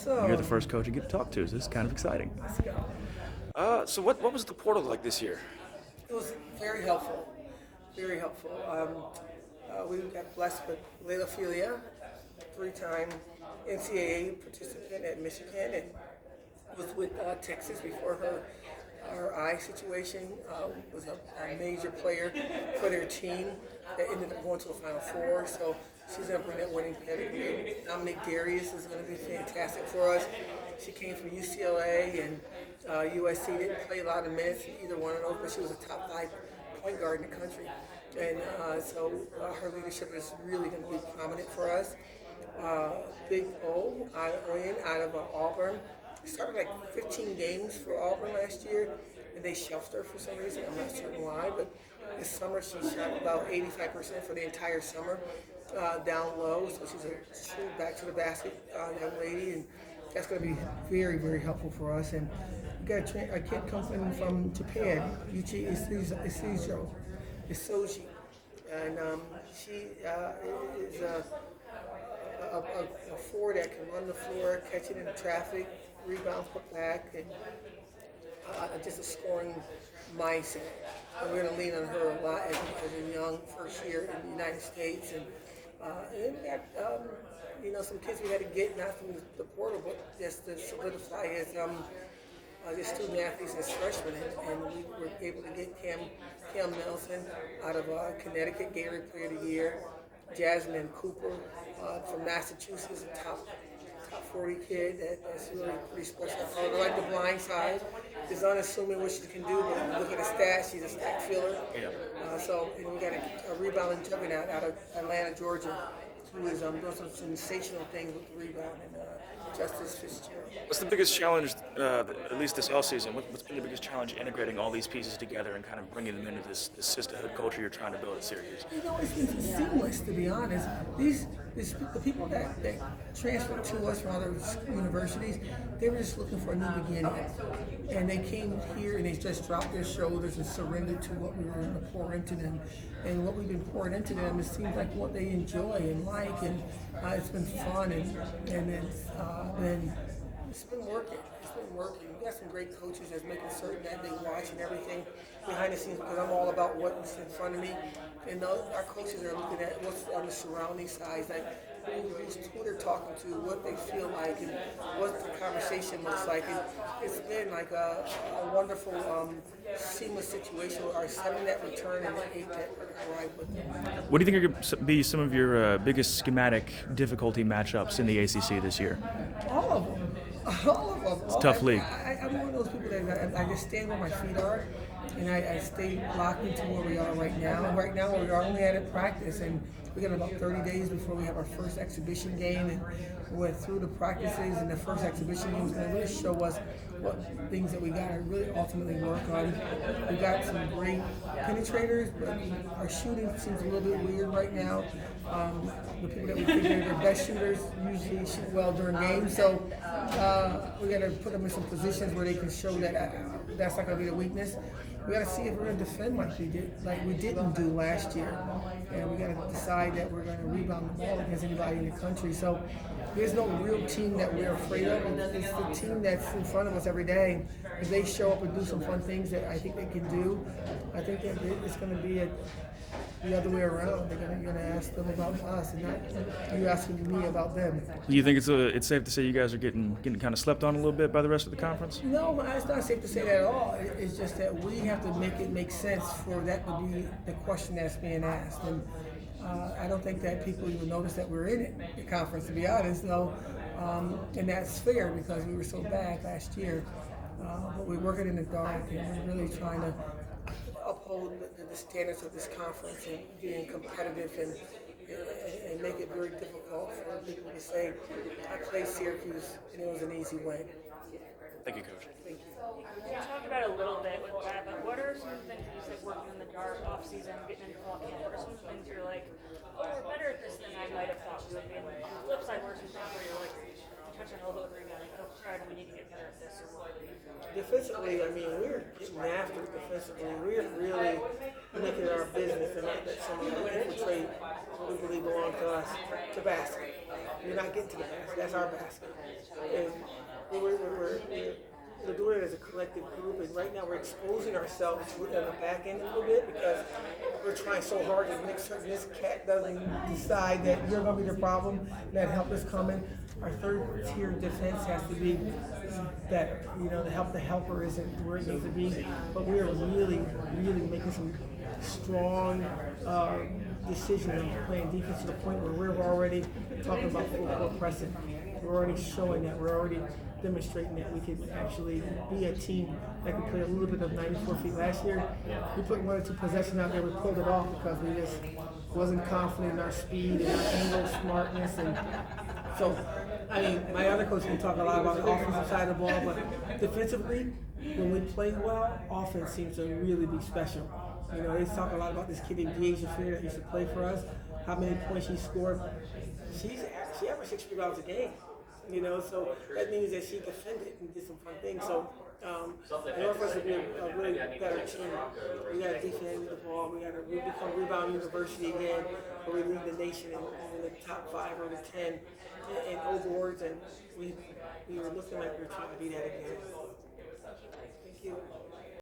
You're the first coach you get to talk to, so this is kind of exciting. Let's go. So what was the portal like this year? It was very helpful. Very helpful. We got blessed with Layla Filia, three-time NCAA participant at Michigan, and was with Texas before her eye situation. Was a major player for their team that ended up going to the Final Four. So she's going to bring that winning pedigree. Dominique Darius is going to be fantastic for us. She came from UCLA and USC. Didn't play a lot of minutes in either one of those, but she was a top 5 point guard in the country. And so her leadership is really going to be prominent for us. Big O out of Auburn. Started like 15 games for Auburn last year, and they shelved her for some reason. I'm not certain why, but this summer she shot about 85% for the entire summer, down low. So she's a true back to the basket young lady, and that's going to be very, very helpful for us. And we got a kid coming from Japan, Yuchi Isoji, and she is a forward that can run the floor, catch it in traffic, rebounds, put back, and just a scoring mindset. And we're going to lean on her a lot as a young first year in the United States. And then we got some kids we had to get, not from the portal, but just to solidify as student athletes as freshmen. And we were able to get Cam Nelson out of Connecticut, Gatorade Player of the Year. Jasmine Cooper from Massachusetts, a top 40 kid that's really pretty special. I like the blind side. Is unassuming what she can do, but look at the stats, she's a stat filler. Yeah. And we got a rebounding juggernaut out of Atlanta, Georgia, who is doing some sensational things with the rebound, and Justice Fitzgerald. What's the biggest challenge, at least this offseason? What's been the biggest challenge integrating all these pieces together and kind of bringing them into this sisterhood culture you're trying to build at Syracuse? It's been seamless, to be honest. The people that transferred to us from other universities, they were just looking for a new beginning. And they came here and they just dropped their shoulders and surrendered to what we were going to pour into them. And what we've been pouring into them, it seems like what they enjoy and like, and it's been fun, and it's been working. It's been working. We got some great coaches that's making certain that they watching everything behind the scenes, because I'm all about what's in front of me. And our coaches are looking at what's on the surrounding side, like who they're talking to, what they feel like, and what the conversation looks like. And it's been like a wonderful, seamless situation with our 7 that return and the 8 that arrive with them. What do you think are going to be some of your biggest schematic difficulty matchups in the ACC this year? All of them. All of them. It's a tough league. I'm one of those people that I just stand where my feet are, and I stay locked into where we are right now. And right now, we are only at practice, and we got about 30 days before we have our first exhibition game. And we went through the practices, and the first exhibition game was going to really show us what things that we got to really ultimately work on. We got some great penetrators, but our shooting seems a little bit weird right now. The people that we think are the best shooters usually shoot well during games, so we got to put them in some positions where they can show that that's not going to be the weakness. We got to see if we're going to defend like we didn't do last year, and we got to decide that we're going to rebound the ball against anybody in the country. So there's no real team that we're afraid of. It's the team that's in front of us every day. If they show up and do some fun things that I think they can do, I think that it's going to be the other way around. You're going to ask them about us, and not you asking me about them. Do you think it's safe to say you guys are getting kind of slept on a little bit by the rest of the conference? No, it's not safe to say that at all. It's just that we have to make it make sense for that to be the question that's being asked. And I don't think that people even notice that we're in it, the conference, to be honest, though. And that's fair because we were so bad last year. But we're working in the dark, and we're really trying to uphold the standards of this conference and being competitive and make it very difficult for people to say, I played Syracuse and it was an easy win. Thank you, Coach. Thank you. You talked about it a little bit with that, but what are some things that you said working in the dark off season, getting into fall camp? What are some things you're like, oh, we're better at this than I might have thought we would be? And on the flip side, what are some things where you're like, you touch on a little bit where you're like, oh, crud, we need to get better at this or what? Defensively, I mean, we're getting after it defensively. We're really making it our business and not let somebody infiltrate what we believe belongs to us, to basket. We're not getting to the basket. That's our basket. And collective group, and right now we're exposing ourselves on the back end a little bit because we're trying so hard to make sure this cat doesn't decide that you're going to be the problem, that help is coming. Our third tier defense has to be better. You know, the helper isn't where it needs to be, but we are really, really making some strong decision of playing defense to the point where we're already talking about full court pressing. We're already showing that. We're already demonstrating that we can actually be a team that can play a little bit of 94 feet. Last year, we put one or two possessions out there. We pulled it off because we just wasn't confident in our speed and our angle smartness. And so, I mean, my other coach can talk a lot about the offensive side of the ball, but defensively, when we play well, offense seems to really be special. You know, they talk a lot about this kid in Deja Fear that used to play for us, how many points she scored. She averaged 6 rebounds a game. You know, so that means that she defended and did some fun things. So, in order for us to be a really better team, we got to defend the ball. We got to become rebound university again, where we lead the nation in the top 5 or the 10 in awards, and we were looking like we were trying to be that again. Thank you.